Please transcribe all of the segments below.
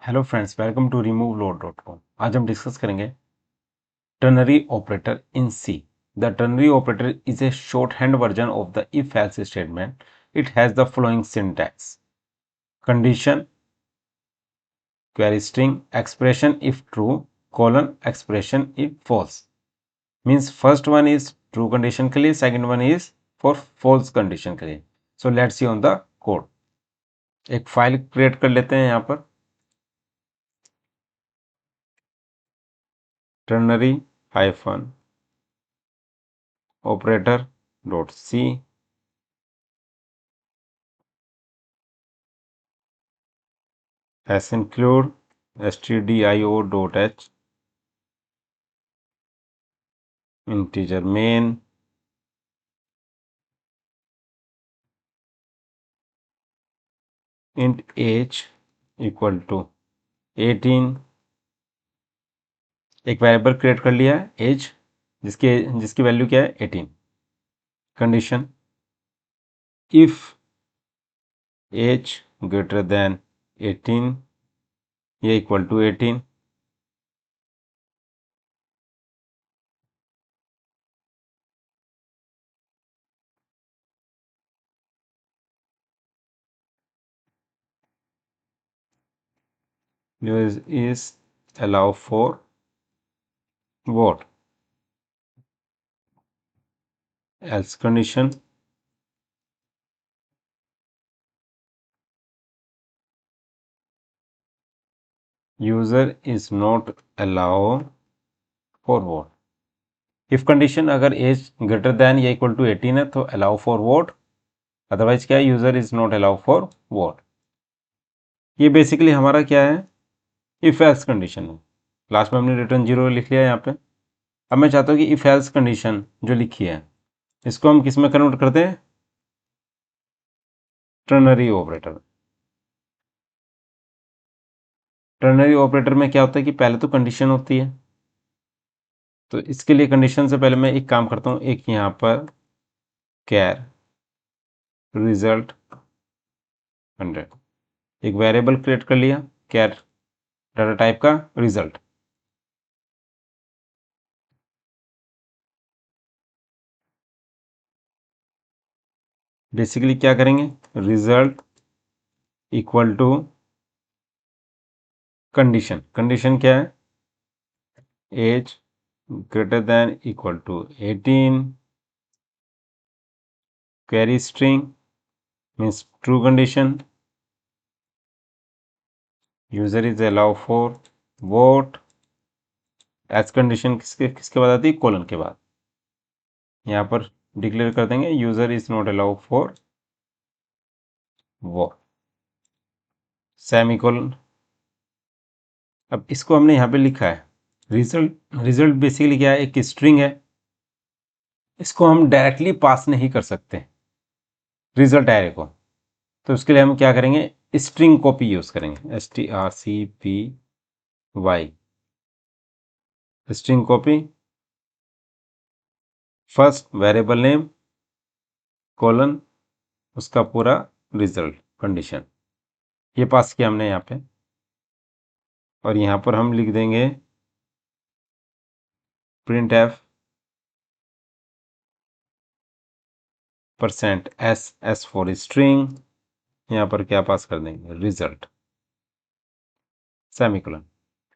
Hello friends, welcome to removeload.com। आज हम discuss करेंगे ternary operator in C. The ternary operator is a short hand version of the if else statement. It has the following syntax: condition, query string, expression if true, colon, expression if false। means first one is true condition के लिए, second one is for false condition के लिए। so let's see on the code। एक file create कर लेते हैं यहाँ पर, ternary hyphen operator dot c s include stdio.h integer main int age equal to 18। एक वेरिएबल क्रिएट कर लिया है एज, जिसकी वैल्यू क्या है 18। Condition if age greater than 18 या equal to 18, is allow for what? else condition user is not allow for what? If condition अगर as greater then या इक्वल टू 18 है तो अलाउ फॉर वॉट, अदरवाइज क्या है, user is not allow for what. ये basically हमारा क्या है, इफ एल्स कंडीशन है। लास्ट में हमने रिटर्न 0 लिख लिया यहाँ पे। अब मैं चाहता हूँ कि इफ एल्स कंडीशन जो लिखी है इसको हम किस में कन्वर्ट करते हैं, टर्नरी ऑपरेटर। टर्नरी ऑपरेटर में क्या होता है कि पहले तो कंडीशन होती है, तो इसके लिए कंडीशन से पहले मैं एक काम करता हूँ, एक यहाँ पर कैर रिजल्ट 100, एक वेरिएबल क्रिएट कर लिया कैर डाटा टाइप का रिजल्ट। बेसिकली क्या करेंगे, result equal to condition. Condition क्या है, age greater than equal to 18, query string means true condition, user is allow for what, age condition किसके किसके बाद आती है, कोलन के बाद। यहाँ पर डिक्लेयर कर देंगे user is not allow for वो, सेमीकोलन। अब इसको हमने यहाँ पे लिखा है रिजल्ट। रिजल्ट बेसिकली क्या है, एक स्ट्रिंग है, इसको हम डायरेक्टली पास नहीं कर सकते रिजल्ट एरे को, तो उसके लिए हम क्या करेंगे, स्ट्रिंग कॉपी यूज करेंगे, strcpy string copy, first variable name colon उसका पूरा रिजल्ट कंडीशन, ये पास किया हमने यहाँ पे। और यहाँ पर हम लिख देंगे print F percent S for string, यहाँ पर क्या पास कर देंगे, रिजल्ट सेमीकोलन।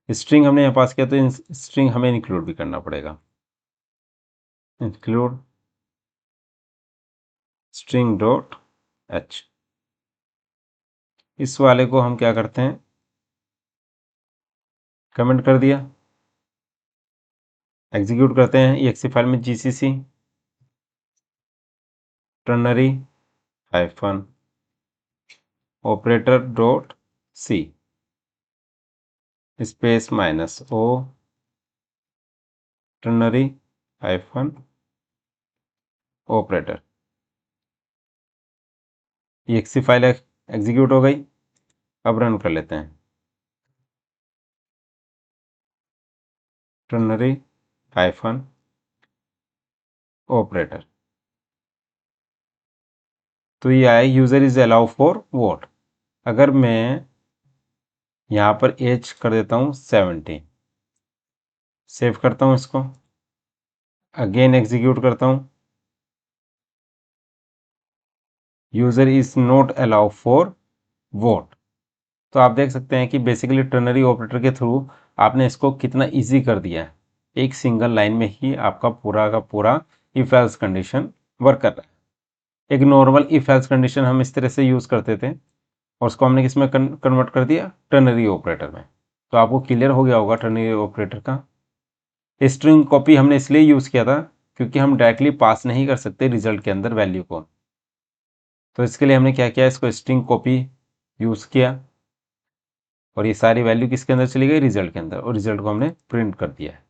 स्ट्रिंग हमने यहाँ पास किया तो स्ट्रिंग हमें इंक्लूड भी करना पड़ेगा, इंक्लूड स्ट्रिंग डॉट एच। इस वाले को हम क्या करते हैं, कमेंट कर दिया, एग्जीक्यूट करते हैं exe फाइल में gcc ternary hyphen operator dot C space -o ternary hyphen operator. exe file execute हो गई। अब रन कर लेते हैं, टर्नरी हाइफन ऑपरेटर, तो ये आए user is allow for what. अगर मैं यहाँ पर एज कर देता हूँ 70, सेव करता हूँ इसको, अगेन एग्जीक्यूट करता हूँ। User is not allow for vote. तो आप देख सकते हैं कि बेसिकली टर्नरी ऑपरेटर के थ्रू आपने इसको कितना इजी कर दिया है। एक सिंगल लाइन में ही आपका पूरा का पूरा इफ एल्स कंडीशन वर्क कर रहा है। एक नॉर्मल इफ एल्स कंडीशन हम इस तरह से यूज़ करते थे और उसको हमने किस में कन्वर्ट कर दिया, टर्नरी ऑपरेटर में। तो आपको क्लियर हो गया होगा टर्नरी ऑपरेटर का। स्ट्रिंग कॉपी हमने इसलिए यूज़ किया था क्योंकि हम डायरेक्टली पास नहीं कर सकते रिजल्ट के अंदर वैल्यू को। तो इसके लिए हमने क्या किया, इसको स्ट्रिंग कॉपी यूज़ किया और ये सारी वैल्यू किसके अंदर चली गई, रिजल्ट के अंदर, और रिजल्ट को हमने प्रिंट कर दिया है।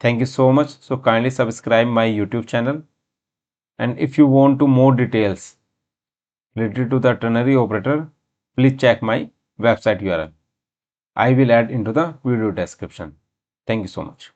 Thank you so much. So kindly subscribe my YouTube channel, and if you want to more details related to the ternary operator, please check my website URL. I will add into the video description. Thank you so much.